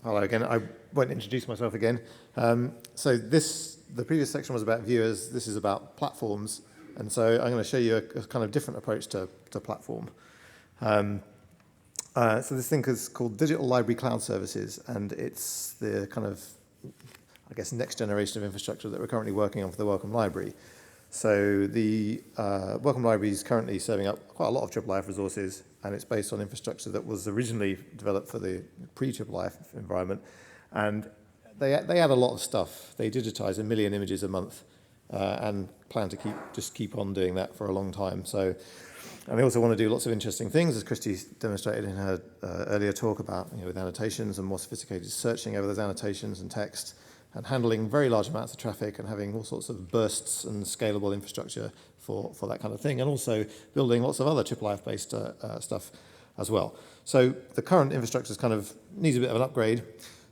Hello again. I won't introduce myself again. The previous section was about viewers. This is about platforms. And so I'm going to show you a kind of different approach to platform. So this thing is called Digital Library Cloud Services, and it's the kind of, I guess, next generation of infrastructure that we're currently working on for the Wellcome Library. So the Wellcome Library is currently serving up quite a lot of IIIF resources, and it's based on infrastructure that was originally developed for the pre-IIIF environment. And they add a lot of stuff. They digitize 1 million images a month and plan to keep on doing that for a long time. So, and they also want to do lots of interesting things, as Christy demonstrated in her earlier talk about, with annotations and more sophisticated searching over those annotations and text, and handling very large amounts of traffic and having all sorts of bursts and scalable infrastructure for that kind of thing, and also building lots of other IIIF-based stuff as well. So the current infrastructure kind of needs a bit of an upgrade.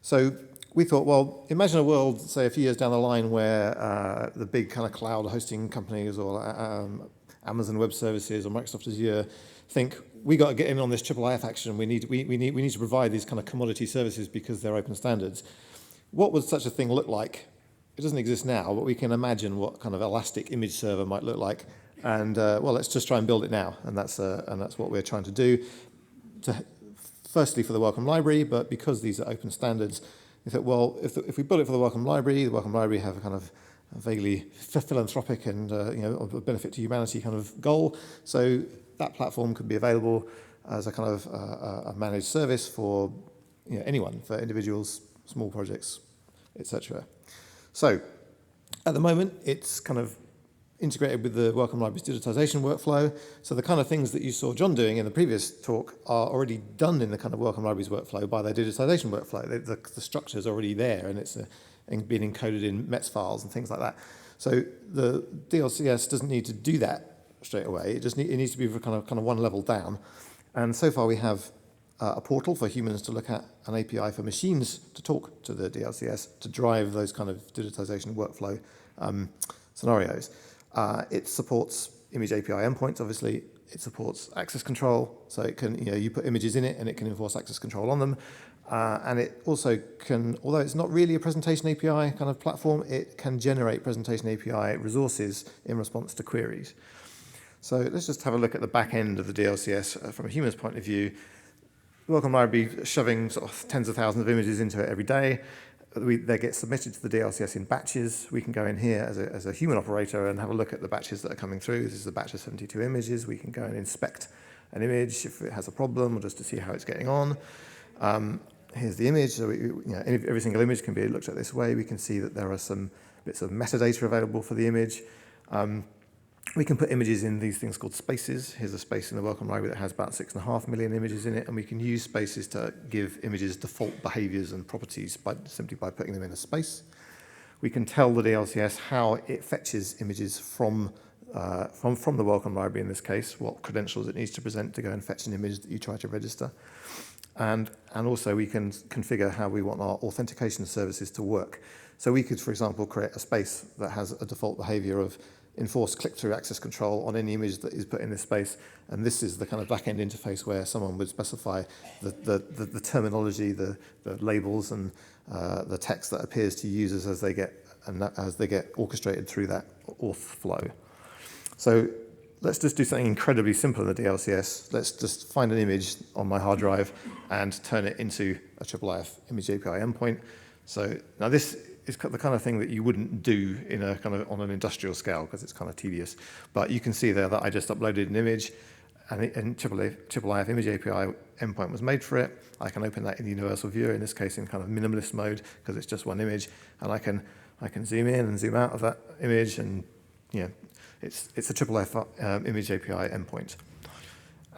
So we thought, well, imagine a world, say, a few years down the line where the big kind of cloud hosting companies or Amazon Web Services or Microsoft Azure think, we got to get in on this IIIF action. We need to provide these kind of commodity services because they're open standards. What would such a thing look like? It doesn't exist now, but we can imagine what kind of elastic image server might look like. And well, let's just try and build it now. And that's what we're trying to do. Firstly for the Wellcome Library, but because these are open standards, we thought, well, if we build it for the Wellcome Library have a kind of a vaguely philanthropic and a benefit to humanity kind of goal. So that platform could be available as a kind of a managed service for anyone, for individuals, small projects, etc. So at the moment, it's kind of integrated with the Wellcome Library's digitization workflow. So the kind of things that you saw John doing in the previous talk are already done in the kind of Wellcome Library's workflow by their digitization workflow. The structure is already there, and it's being encoded in METS files and things like that. So the DLCS doesn't need to do that straight away. It needs to be kind of one level down. And so far we have a portal for humans to look at, an API for machines to talk to the DLCS to drive those kind of digitization workflow scenarios. It supports image API endpoints, obviously. It supports access control, so it can, you put images in it and it can enforce access control on them. And it also can, although it's not really a presentation API kind of platform, it can generate presentation API resources in response to queries. So let's just have a look at the back end of the DLCS from a human's point of view. The Wellcome Library shoving sort of tens of thousands of images into it every day. They get submitted to the DLCS in batches. We can go in here as a human operator and have a look at the batches that are coming through. This is a batch of 72 images. We can go and inspect an image if it has a problem, or just to see how it's getting on. Here's the image. So every single image can be looked at this way. We can see that there are some bits of metadata available for the image. We can put images in these things called spaces. Here's a space in the Wellcome Library that has about 6.5 million images in it, and we can use spaces to give images default behaviors and properties simply by putting them in a space. We can tell the DLCS how it fetches images from the Wellcome Library in this case, what credentials it needs to present to go and fetch an image that you try to register. And also we can configure how we want our authentication services to work. So we could, for example, create a space that has a default behavior of enforce click-through access control on any image that is put in this space, and this is the kind of back-end interface where someone would specify the terminology, the labels, and the text that appears to users as they get orchestrated through that auth flow. So let's just do something incredibly simple in the DLCS. Let's just find an image on my hard drive and turn it into a IIIF image API endpoint. So now this is the kind of thing that you wouldn't do in a kind of on an industrial scale because it's kind of tedious. But you can see there that I just uploaded an image, and IIIF image API endpoint was made for it. I can open that in the universal viewer, in this case in kind of minimalist mode because it's just one image, and I can zoom in and zoom out of that image, and it's a IIIF image API endpoint.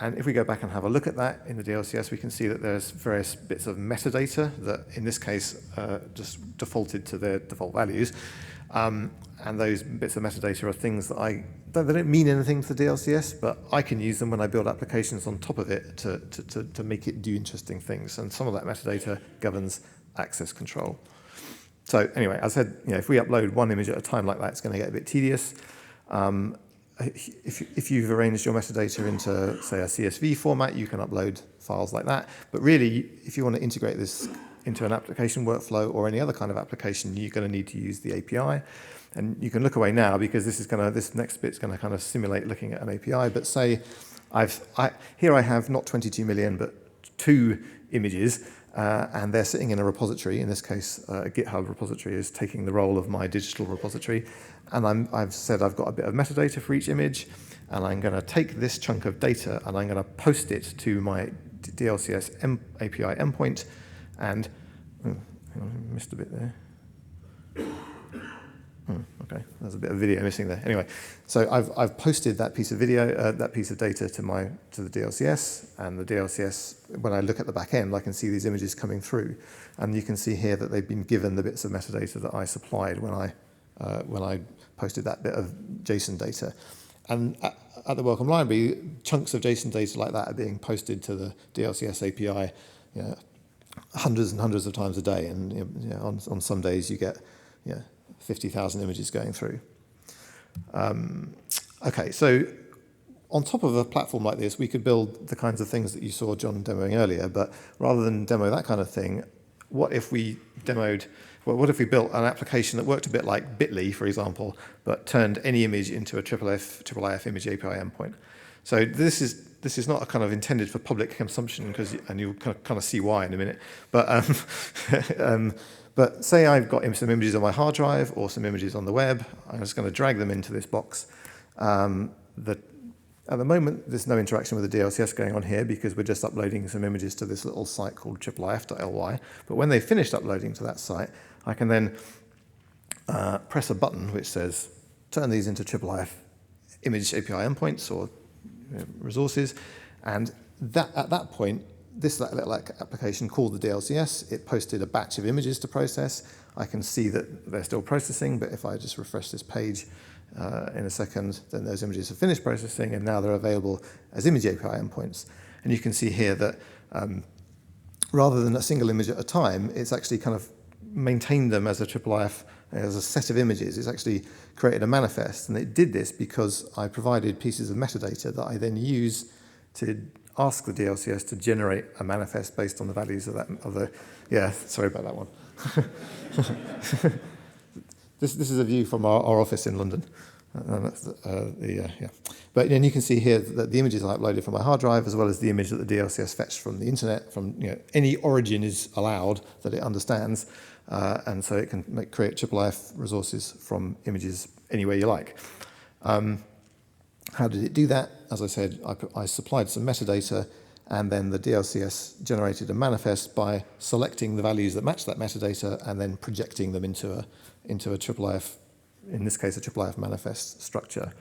And if we go back and have a look at that in the DLCS, we can see that there's various bits of metadata that, in this case, just defaulted to their default values. And those bits of metadata are things that they don't mean anything to the DLCS, but I can use them when I build applications on top of it to make it do interesting things. And some of that metadata governs access control. So anyway, as I said, if we upload one image at a time like that, it's going to get a bit tedious. If you've arranged your metadata into, say, a CSV format, you can upload files like that. But really, if you want to integrate this into an application workflow or any other kind of application, you're going to need to use the API. And you can look away now because this next bit's going to kind of simulate looking at an API. But say here I have not 22 million, but 2 images, and they're sitting in a repository. In this case, a GitHub repository is taking the role of my digital repository. And I've said I've got a bit of metadata for each image, and I'm going to take this chunk of data and I'm going to post it to my DLCS API endpoint. And hang on, I missed a bit there. Okay, there's a bit of video missing there. Anyway, so I've posted that piece of video, that piece of data to the DLCS, and the DLCS, when I look at the back end, I can see these images coming through, and you can see here that they've been given the bits of metadata that I supplied when I posted that bit of JSON data. And at the Welcome Library, chunks of JSON data like that are being posted to the DLCS API, hundreds and hundreds of times a day, and on some days you get 50,000 images going through. Okay, so on top of a platform like this, we could build the kinds of things that you saw John demoing earlier, but rather than demo that kind of thing, what if we built an application that worked a bit like Bitly, for example, but turned any image into a IIIF image API endpoint? So this is not a kind of intended for public consumption, and you'll kind of see why in a minute. But say I've got some images on my hard drive or some images on the web. I'm just going to drag them into this box. At the moment, there's no interaction with the DLCS going on here because we're just uploading some images to this little site called IIIF.ly. But when they've finished uploading to that site, I can then press a button which says, turn these into IIIF image API endpoints or resources. And at that point, this little application called the DLCS, it posted a batch of images to process. I can see that they're still processing, but if I just refresh this page in a second, then those images have finished processing, and now they're available as image API endpoints. And you can see here that rather than a single image at a time, it's actually kind of maintained them as a IIIF, as a set of images. It's actually created a manifest, and it did this because I provided pieces of metadata that I then use to ask the DLCS to generate a manifest based on the values of sorry about that one. This is a view from our office in London. But then you can see here that the images I uploaded from my hard drive, as well as the image that the DLCS fetched from the internet, from any origin is allowed that it understands, and so it can create IIIF resources from images anywhere you like. How did it do that? As I said, I supplied some metadata, and then the DLCS generated a manifest by selecting the values that match that metadata and then projecting them into a IIIF, in this case, a IIIF manifest structure.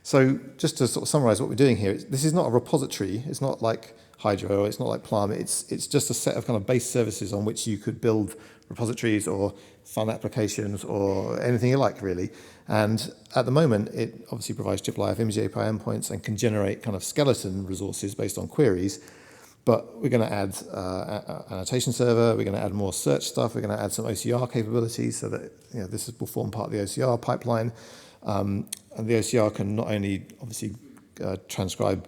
So just to sort of summarize what we're doing here, this is not a repository. It's not like Hydro, it's not like Plum. It's just a set of kind of base services on which you could build repositories or fun applications or anything you like, really. And at the moment, it obviously provides IIIF image API endpoints and can generate kind of skeleton resources based on queries. But we're going to add an annotation server, we're going to add more search stuff, we're going to add some OCR capabilities so that this will form part of the OCR pipeline. And the OCR can not only obviously transcribe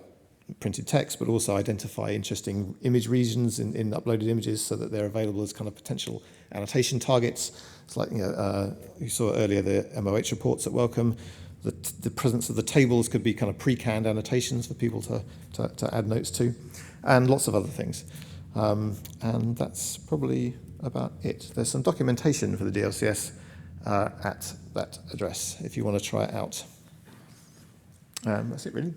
printed text, but also identify interesting image regions in uploaded images so that they're available as kind of potential annotation targets. It's like you saw earlier the MOH reports at Welcome. The presence of the tables could be kind of pre-canned annotations for people to add notes to, and lots of other things. And that's probably about it. There's some documentation for the DLCS at that address if you want to try it out. That's it, really.